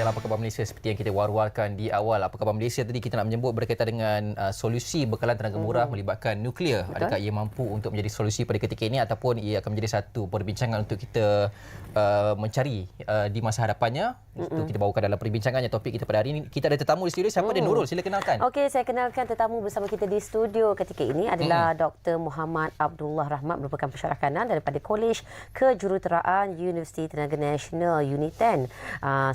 Apa khabar Malaysia? Seperti yang kita war-warkan di awal, apa khabar Malaysia tadi kita nak menyebut berkaitan dengan solusi bekalan tenaga murah melibatkan nuklear. Adakah ia mampu untuk menjadi solusi pada ketika ini ataupun ia akan menjadi satu perbincangan untuk kita mencari di masa hadapannya? Itu kita bawakan dalam perbincangannya topik kita pada hari ini. Kita ada tetamu di studio. Siapa dia? Nurul, sila kenalkan. Okey, saya kenalkan tetamu bersama kita di studio ketika ini adalah Dr. Muhammad Abdullah Rahmat, merupakan pensyarah kanan daripada Kolej Kejuruteraan Universiti Tenaga Nasional UNITEN.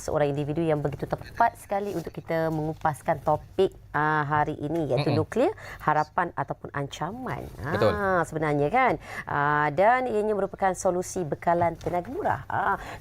Seorang individu yang begitu tepat sekali untuk kita mengupaskan topik hari ini, iaitu nuklear, harapan ataupun ancaman. Betul. Sebenarnya kan. Dan ianya merupakan solusi bekalan tenaga murah.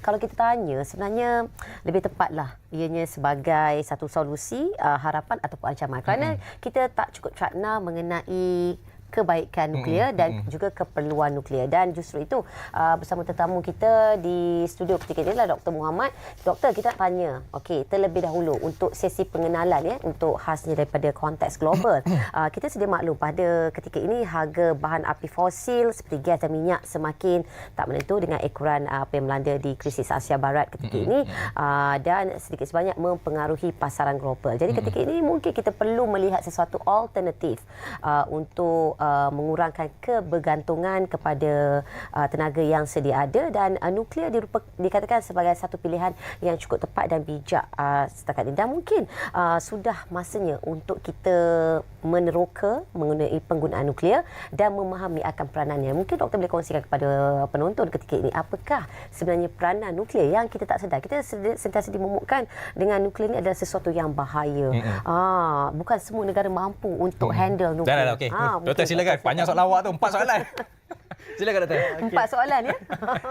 Kalau kita tanya, sebenarnya lebih tepatlah ianya sebagai satu solusi, harapan ataupun ancaman. Kerana kita tak cukup cakna mengenai kebaikan nuklear dan juga keperluan nuklear. Dan justru itu bersama tetamu kita di studio ketika ini adalah Dr. Muhammad. Doktor, kita nak tanya, okey, terlebih dahulu untuk sesi pengenalan untuk khasnya daripada konteks global. Kita sedia maklum pada ketika ini harga bahan api fosil seperti gas dan minyak semakin tak menentu dengan ekoran apa yang melanda di krisis Asia Barat ketika ini dan sedikit sebanyak mempengaruhi pasaran global. Jadi ketika ini mungkin kita perlu melihat sesuatu alternatif untuk mengurangkan kebergantungan kepada tenaga yang sedia ada, dan nuklear dikatakan sebagai satu pilihan yang cukup tepat dan bijak setakat ini. Dan mungkin sudah masanya untuk kita meneroka mengenai penggunaan nuklear dan memahami akan peranannya. Mungkin doktor boleh kongsikan kepada penonton ketika ini apakah sebenarnya peranan nuklear yang kita tak sedar. Kita sentiasa dimomokkan dengan nuklear ini adalah sesuatu yang bahaya. Bukan semua negara mampu untuk handle nuklear. Okey. Doktor, silakan. Panjang soalan awak tu, 4 soalan. Silakan doktor. 4 soalan ya.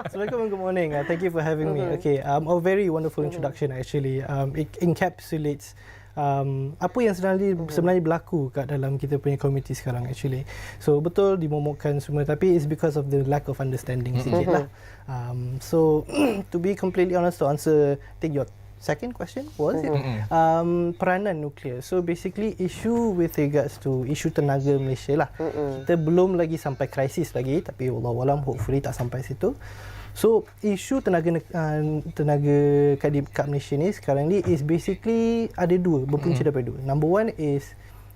Assalamualaikum and good morning. Thank you for having me. Okay, a very wonderful introduction actually. It encapsulates apa yang sebenarnya berlaku kat dalam kita punya community sekarang actually. So betul dimomokkan semua, tapi it's because of the lack of understanding sikit lah. So to be completely honest, to answer, take your second question was it peranan nuklear. So basically issue with regards to isu tenaga Malaysia lah. Kita belum lagi sampai krisis lagi, tapi wallahualam hopefully tak sampai situ. So isu tenaga kat Malaysia ni sekarang ni is basically ada dua, berpunca daripada dua. Number one is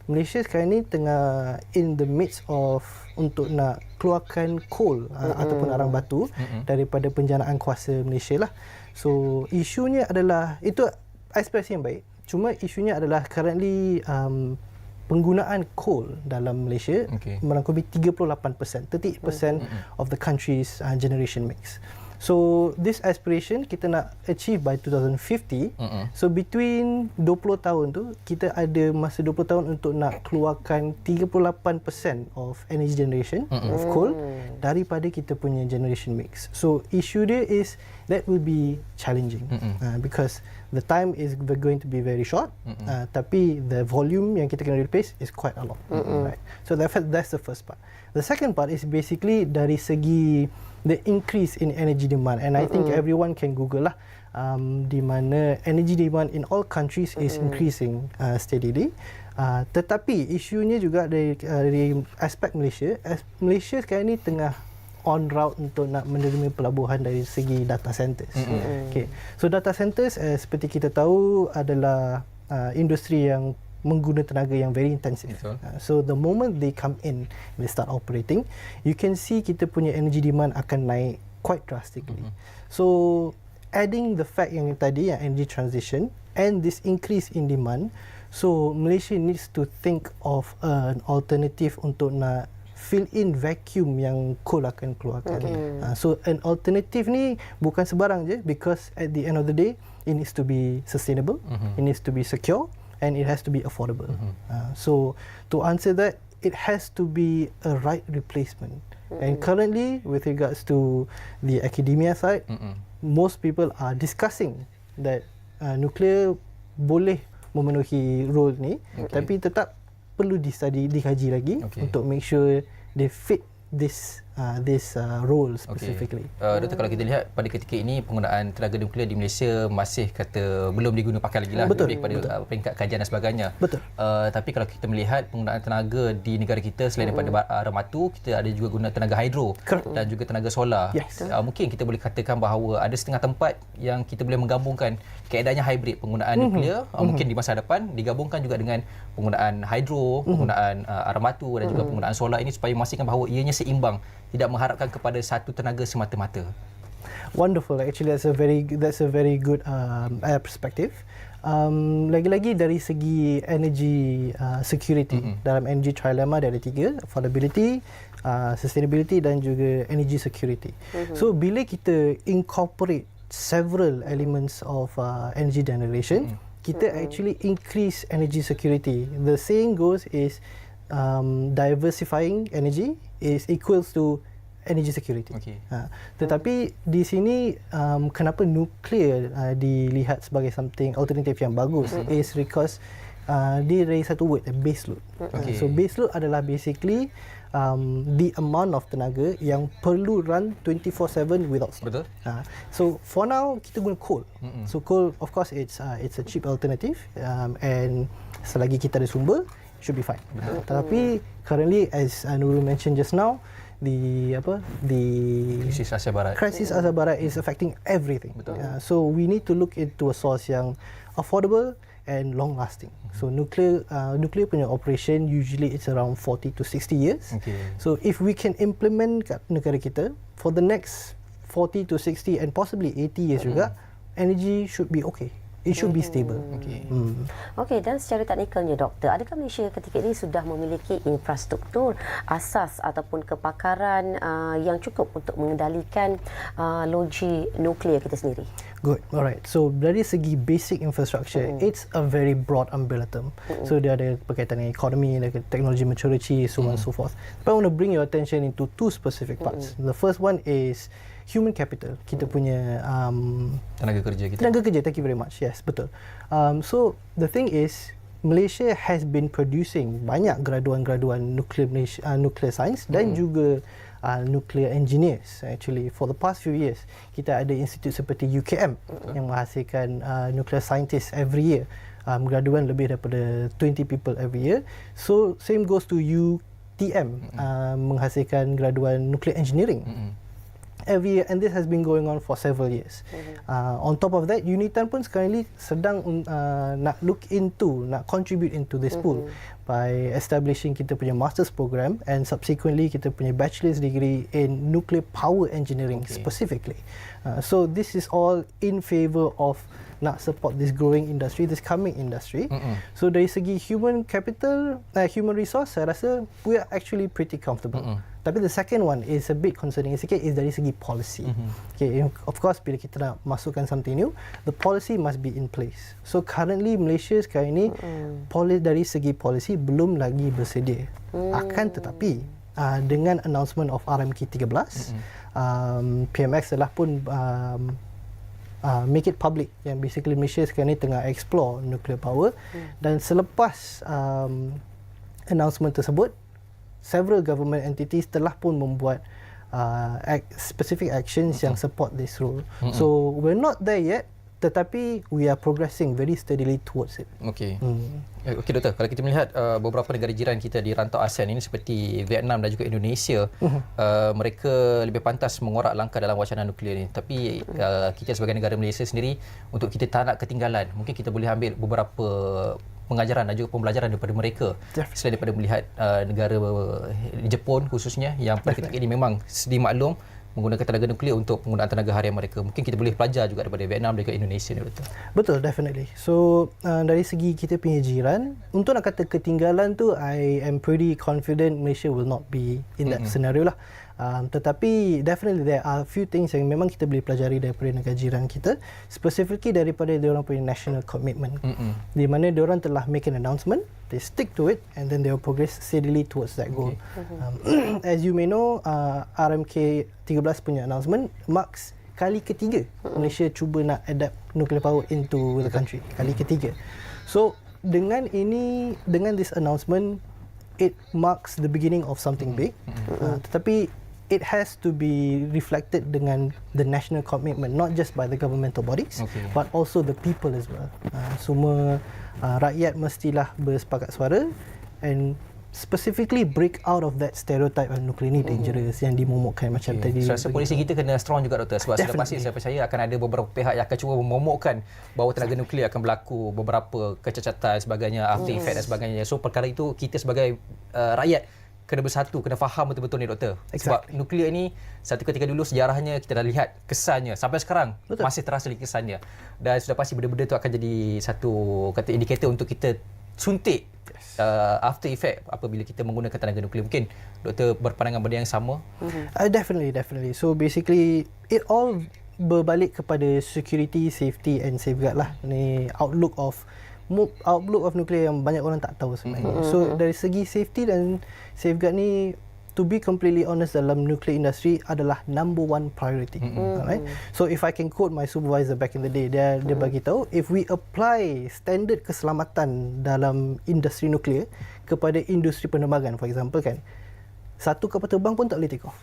Malaysia sekarang ni tengah in the midst of untuk nak keluarkan coal ataupun arang batu daripada penjanaan kuasa Malaysia lah. So isunya adalah, itu aspirasi yang baik. Cuma isunya adalah currently penggunaan coal dalam Malaysia merangkumi 38%, 38% of the country's generation mix. So this aspiration kita nak achieve by 2050. So between 20 tahun tu kita ada masa 20 tahun untuk nak keluarkan 38% of energy generation of coal daripada kita punya generation mix. So issue dia is that will be challenging because the time is going to be very short, tapi the volume yang kita kena replace is quite a lot. Right? So that's the first part. The second part is basically dari segi the increase in energy demand, and I think everyone can Google lah, di mana energy demand in all countries is increasing steadily. Tetapi isunya juga dari aspek Malaysia, Malaysia sekarang ni tengah on route untuk nak menerima pelabuhan dari segi data centers. Okay. So data centers seperti kita tahu adalah industri yang mengguna tenaga yang very intensive. So the moment they come in, they start operating, you can see kita punya energy demand akan naik quite drastically. So adding the fact yang tadi, yang energy transition and this increase in demand, so Malaysia needs to think of an alternative untuk nak fill in vacuum yang coal akan keluarkan. So an alternative ni bukan sebarang je, because at the end of the day it needs to be sustainable, it needs to be secure, and it has to be affordable. So to answer that, it has to be a right replacement. And currently, with regards to the academia side, most people are discussing that nuclear boleh memenuhi role ni, tapi tetap perlu dikaji lagi untuk make sure they fit this this role specifically. Doktor, kalau kita lihat pada ketika ini penggunaan tenaga nuklear di Malaysia masih kata belum diguna pakai lagi lah, lebih kepada peringkat kajian dan sebagainya. Betul. Tapi kalau kita melihat penggunaan tenaga di negara kita selain daripada arah matu, kita ada juga guna tenaga hidro dan juga tenaga solar. Yes. Mungkin kita boleh katakan bahawa ada setengah tempat yang kita boleh menggabungkan keadaannya hybrid, penggunaan nuklear mungkin di masa depan digabungkan juga dengan penggunaan hidro, penggunaan arah matu dan juga penggunaan solar ini supaya memastikan bahawa ianya seimbang, tidak mengharapkan kepada satu tenaga semata-mata. Wonderful. Actually, that's a very good perspective. Lagi-lagi dari segi energy security, dalam energy trilemma dia ada 3, affordability, sustainability dan juga energy security. So bila kita incorporate several elements of energy generation, kita actually increase energy security. The saying goes is diversifying energy is equals to energy security. Tetapi di sini kenapa nuklear dilihat sebagai something alternatif yang bagus is because dia dari satu word, base load. So base load adalah basically the amount of tenaga yang perlu run 24/7 without stop. Betul. So for now kita guna coal. So coal of course it's a cheap alternative and selagi kita ada sumber should be fine. Tetapi currently as Nurul mentioned just now, the Krisis Asia Barat. Crisis Asia Barat is affecting everything. So we need to look into a source yang affordable and long lasting. So nuclear punya operation usually it's around 40 to 60 years. So if we can implement kat negara kita for the next 40 to 60 and possibly 80 years juga, energy should be okay. It should be stable. Okey, dan secara teknikalnya doktor, adakah Malaysia ketika ini sudah memiliki infrastruktur asas ataupun kepakaran yang cukup untuk mengendalikan loji nuklear kita sendiri? Good. Alright. So dari segi basic infrastructure, it's a very broad umbrella term. So dia ada berkaitan dengan economy, dengan technology maturity, so on and so forth. But I want to bring your attention into 2 specific parts. The first one is human capital. Kita punya Tenaga kerja kita. Tenaga kerja, thank you very much. Yes, betul. So the thing is, Malaysia has been producing banyak graduan-graduan nuclear science dan juga nuclear engineers actually for the past few years. Kita ada institut seperti UKM yang menghasilkan nuclear scientists every year. Graduan lebih daripada 20 people every year. So same goes to UTM, menghasilkan graduan nuclear engineering every year, and this has been going on for several years. On top of that, UNITAN pun sekarang ni sedang nak contribute into this pool by establishing kita punya master's program and subsequently kita punya bachelor's degree in nuclear power engineering specifically. So this is all in favor of nak support this growing industry, this coming industry. So dari segi human capital, human resource, saya rasa we are actually pretty comfortable. Tapi the second one is a bit concerning sikit, is dari segi policy. Okay, of course bila kita nak masukkan something new, the policy must be in place. So currently Malaysia sekarang ni dari segi policy belum lagi bersedia. Akan tetapi dengan announcement of RMK 13, PMX telah pun make it public yang basically Malaysia sekarang ni tengah explore nuclear power, dan selepas announcement tersebut, several government entities telah pun membuat specific actions yang support this rule. So we're not there yet, tetapi we are progressing very steadily towards it. Okey. Okey doktor, kalau kita melihat beberapa negara jiran kita di rantau ASEAN ini seperti Vietnam dan juga Indonesia, mereka lebih pantas mengorak langkah dalam wacana nuklear ini. Tapi kita sebagai negara Malaysia sendiri, untuk kita tak nak ketinggalan, mungkin kita boleh ambil beberapa pengajaran dan juga pembelajaran daripada mereka. Selain daripada melihat negara Jepun khususnya yang pada ketika ini memang sedia maklum menggunakan tenaga nuklear untuk penggunaan tenaga harian mereka. Mungkin kita boleh belajar juga daripada Vietnam dan juga Indonesia ni betul. Betul, definitely. So dari segi kita punya jiran, untuk nak kata ketinggalan tu, I am pretty confident Malaysia will not be in that scenario lah. Tetapi definitely there are a few things yang memang kita boleh pelajari daripada negara jiran kita, specifically daripada diorang punya national commitment, di mana diorang telah make an announcement, they stick to it, and then they will progress steadily towards that goal. As you may know, RMK 13 punya announcement marks kali ketiga Malaysia cuba nak adapt nuclear power into the country, kali ketiga. So dengan this announcement, it marks the beginning of something big. Tetapi it has to be reflected dengan the national commitment, not just by the governmental bodies, but also the people as well. Semua rakyat mestilah bersepakat suara and specifically break out of that stereotype of nuklear ni dangerous yang dimomokkan macam tadi. Saya rasa polisi kita kena strong juga, Doktor, sebab sudah pasti saya percaya akan ada beberapa pihak yang akan cuba memomokkan bahawa tenaga nuklear akan berlaku beberapa kecacatan sebagainya, after effect dan sebagainya. So perkara itu kita sebagai rakyat kena bersatu, kena faham betul-betul ni, Doktor. Sebab nuklear ni satu ketika dulu sejarahnya kita dah lihat kesannya sampai sekarang masih terasa lagi kesannya, dan sudah pasti benda-benda tu akan jadi satu kata indikator untuk kita suntik after effect apabila kita menggunakan tenaga nuklear. Mungkin Doktor berpandangan benda yang sama? Definitely. So basically it all berbalik kepada security, safety and safeguard lah. Ni outlook of nuklear yang banyak orang tak tahu sebenarnya. So dari segi safety dan safeguard ni, to be completely honest, dalam nuclear industry adalah number one priority. Alright. So if I can quote my supervisor back in the day, dia bagi tahu, if we apply standard keselamatan dalam industri nuklear kepada industri penerbangan, for example kan, satu kapal terbang pun tak boleh take off.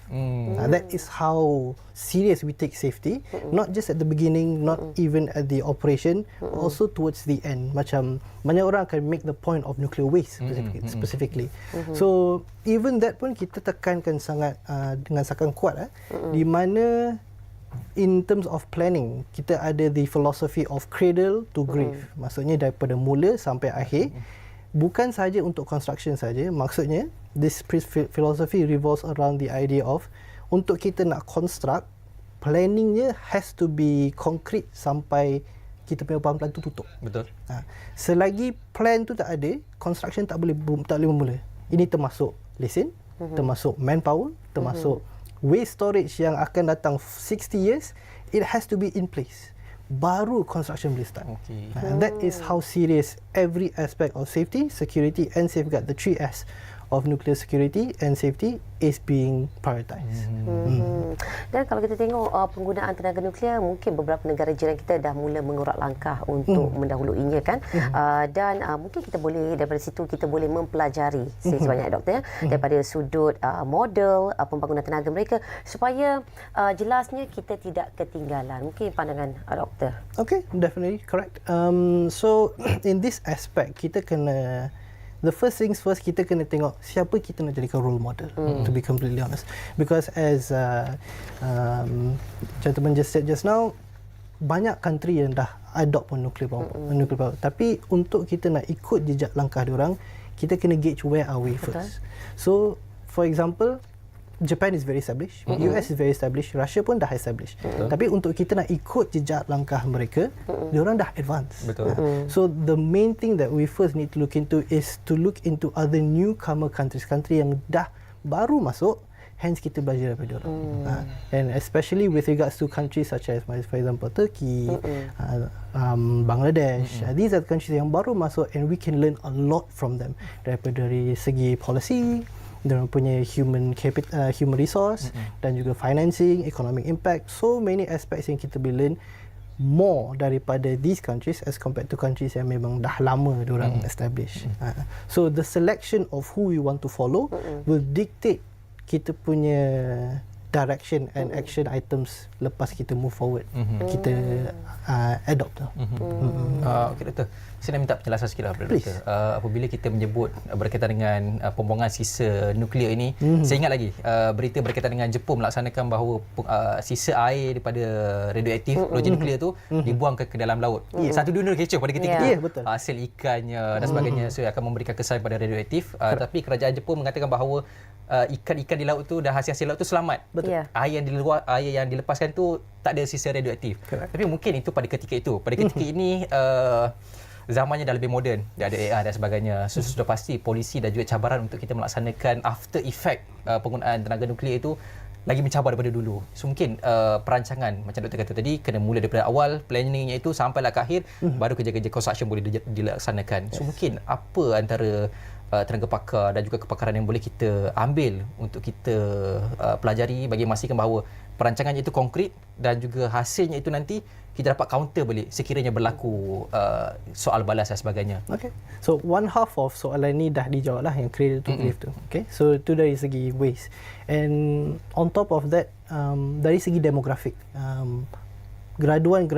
That is how serious we take safety, not just at the beginning, not even at the operation, also towards the end. Macam banyak orang akan make the point of nuclear waste specifically. So even that pun kita tekankan sangat dengan sangat kuat di mana in terms of planning kita ada the philosophy of cradle to grave. Maksudnya daripada mula sampai akhir, bukan sahaja untuk construction saja. Maksudnya this philosophy revolves around the idea of untuk kita nak construct, planningnya has to be concrete sampai kita punya pelan-pelan tu tutup. Betul. Selagi plan tu tak ada, construction tak boleh bermula. Ini termasuk lesen, termasuk manpower, termasuk waste storage yang akan datang 60 years, it has to be in place. Baru construction boleh start. That is how serious every aspect of safety, security and safeguard, the 3S of nuclear security and safety is being prioritized. Dan kalau kita tengok penggunaan tenaga nuklear, mungkin beberapa negara jiran kita dah mula mengurak langkah untuk mendahuluinya kan. Dan mungkin kita boleh daripada situ kita boleh mempelajari sebanyak Doktor daripada sudut model pembangunan tenaga mereka supaya jelasnya kita tidak ketinggalan. Mungkin pandangan Doktor. Okay, definitely correct. So in this aspect kita kena, the first things first, kita kena tengok siapa kita nak jadikan role model, to be completely honest. Because as gentleman just said just now, banyak country yang dah adopt pun nuclear power. Tapi untuk kita nak ikut jejak langkah diorang, kita kena gauge where are we first. So for example, Japan is very established, US is very established, Russia pun dah established. Tapi untuk kita nak ikut jejak langkah mereka, diorang dah advance. So the main thing that we first need to look into is to look into other newcomer countries, country yang dah baru masuk, hence kita belajar daripada diorang. And especially with regards to countries such as, for example, Turkey, Bangladesh, these are countries yang baru masuk and we can learn a lot from them daripada dari segi policy, mereka punya human resource, dan juga financing, economic impact, so many aspects yang kita boleh learn more daripada these countries as compared to countries yang memang dah lama diorang establish. So the selection of who we want to follow will dictate kita punya direction and action items lepas kita move forward, kita adopt. Okay, Doktor. Saya nak minta penjelasan sikit lah daripada Doktor. Apabila kita menyebut berkaitan dengan pembuangan sisa nuklear ini, saya ingat lagi berita berkaitan dengan Jepun melaksanakan bahawa sisa air daripada radioaktif, roja nuklear tu dibuang ke dalam laut. Satu dunia kecoh pada ketika itu. Hasil ikannya dan sebagainya akan memberikan kesan pada radioaktif. Tapi kerajaan Jepun mengatakan bahawa ikan-ikan di laut tu dan hasil-hasil laut tu selamat. Air yang dilepaskan tu tak ada sisa radioaktif. Tapi mungkin itu pada ketika itu. Pada ketika ini zamannya dah lebih moden, dah ada AI dan sebagainya. So, sudah pasti polisi dan juga cabaran untuk kita melaksanakan after effect penggunaan tenaga nuklear itu lagi mencabar daripada dulu. So mungkin perancangan macam Doktor kata tadi kena mula daripada awal, planningnya itu sampailah ke akhir, baru kerja-kerja construction boleh dilaksanakan. So mungkin apa antara tenaga pakar dan juga kepakaran yang boleh kita ambil untuk kita pelajari bagi memastikan bahawa perancangannya itu konkret dan juga hasilnya itu nanti kita dapat counter balik sekiranya berlaku soal balas dan sebagainya. Okay. So one half of soalan ni dah dijawab lah yang cradle to grave tu. Okay. So itu dari segi waste. And on top of that, dari segi demografik, graduan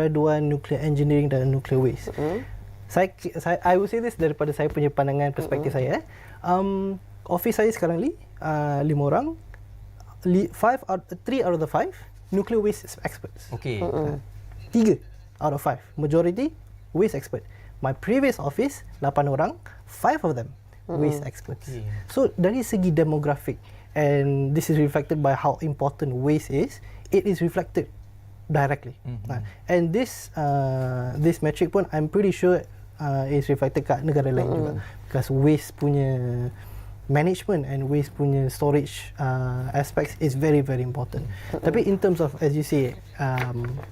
nuclear engineering dan nuclear waste. Saya I would say this daripada saya punya pandangan perspektif saya. Office saya sekarang ni 5 orang, 3 out of the 5 nuclear waste experts. Okey. 3 out of 5 majority waste expert. My previous office 8 orang, 5 of them waste experts. Okay. So dari segi demographic, and this is reflected by how important waste is, it is reflected directly. And this metric pun I'm pretty sure is reflected kat negara lain juga, because waste punya management and waste punya storage aspects is very very important. Tapi in terms of, as you say,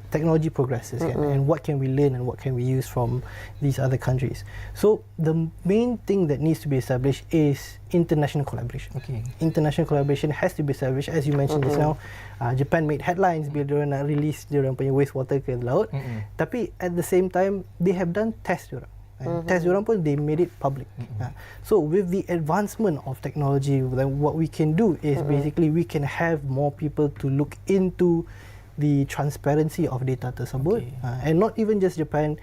technology progresses kan, and what can we learn and what can we use from these other countries. So the main thing that needs to be established is international collaboration. Okay. International collaboration has to be established, as you mentioned just now. Japan made headlines bila diorang nak release diorang punya wastewater ke laut. Tapi at the same time they have done test diorang. Test diorang pun they made it public. So with the advancement of technology, then what we can do is basically we can have more people to look into the transparency of data tersebut. And not even just Japan,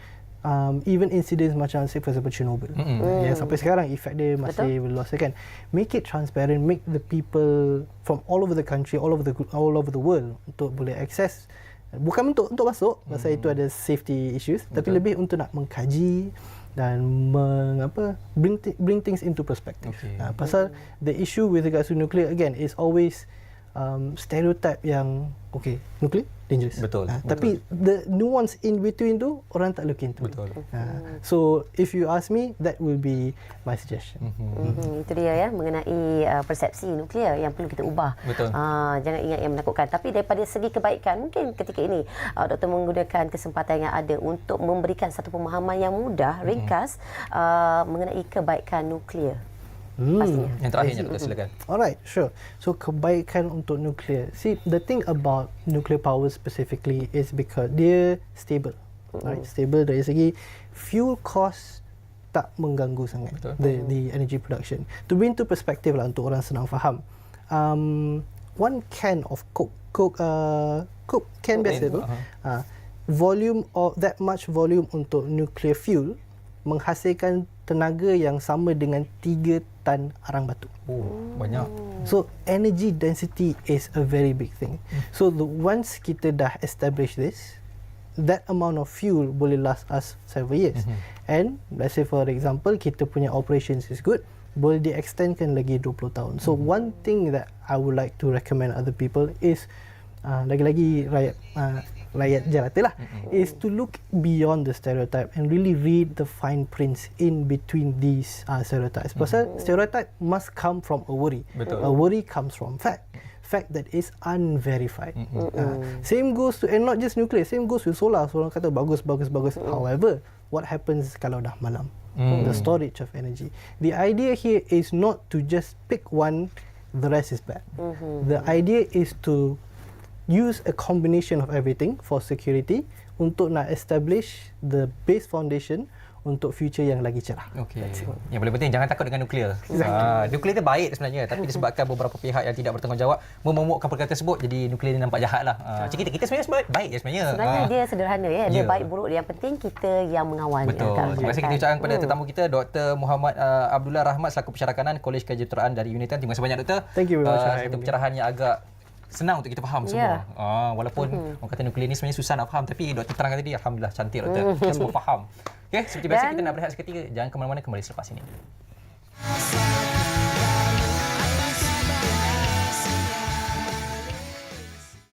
even incidents macam say for example Chernobyl, yang sampai sekarang effect dia masih lost kan. Make it transparent, make the people from all over the country, all over the world untuk boleh access. Bukan untuk masuk, pasal itu ada safety issues, tapi lebih untuk nak mengkaji dan bring things into perspective. Pasal the issue with regards to nuclear again is always stereotype yang nuclear dangerous. Betul. Tapi the nuance in between tu orang tak look into. Betul. So if you ask me, that will be my suggestion. Itu dia ya, mengenai persepsi nuklear yang perlu kita ubah. Betul. Jangan ingat yang menakutkan. Tapi daripada segi kebaikan, mungkin ketika ini Doktor menggunakan kesempatan yang ada untuk memberikan satu pemahaman yang mudah, ringkas mengenai kebaikan nuklear. Pastinya. Yang terakhirnya Doktor, silakan. Alright, sure. So kebaikan untuk nuklear. See, the thing about nuclear power specifically is because dia stable. Right, stable dari segi fuel cost tak mengganggu sangat the energy production. To bring to perspective lah untuk orang senang faham. One can of Coke can biasa tu. Volume of that much volume untuk nuclear fuel menghasilkan tenaga yang sama dengan 3 tan arang batu. Banyak. So energy density is a very big thing. So once kita dah establish this, that amount of fuel boleh last us several years. And let's say for example kita punya operations is good, boleh di-extendkan lagi 20 tahun. So one thing that I would like to recommend other people is lagi-lagi rakyat jelata lah, is to look beyond the stereotype and really read the fine prints in between these stereotypes. Pasal stereotype must come from a worry. A worry comes from fact that is unverified. Same goes to, and not just nuclear, same goes with solar. So orang kata bagus. However, what happens kalau dah malam? The storage of energy. The idea here is not to just pick one, the rest is bad. The idea is to use a combination of everything for security untuk nak establish the base foundation untuk future yang lagi cerah. Okey. Yang paling penting jangan takut dengan nuklear. Nuklear tu baik sebenarnya, tapi disebabkan beberapa pihak yang tidak bertanggungjawab memomokkan perkara tersebut, jadi nuklear ni nampak jahatlah. Kita sebenarnya baik je sebenarnya. Sebenarnya dia sederhana ya. Dia baik buruk, yang penting kita yang mengawal. Betul. Terima kasih kita ucapkan kepada tetamu kita Dr. Muhammad Abdullah Rahmat selaku pensyarakanan Kolej Kejuruteraan dari UNITAN. Terima kasih banyak Doktor. Thank you very much. Satu pencerahan yang agak senang untuk kita faham semua. Walaupun orang kata nuklear ni sebenarnya susah nak faham, tapi Doktor terangkan tadi alhamdulillah cantik Doktor. Kita semua faham. Okey, seperti biasa kita nak berehat seketika. Jangan ke mana-mana, kembali selepas ini.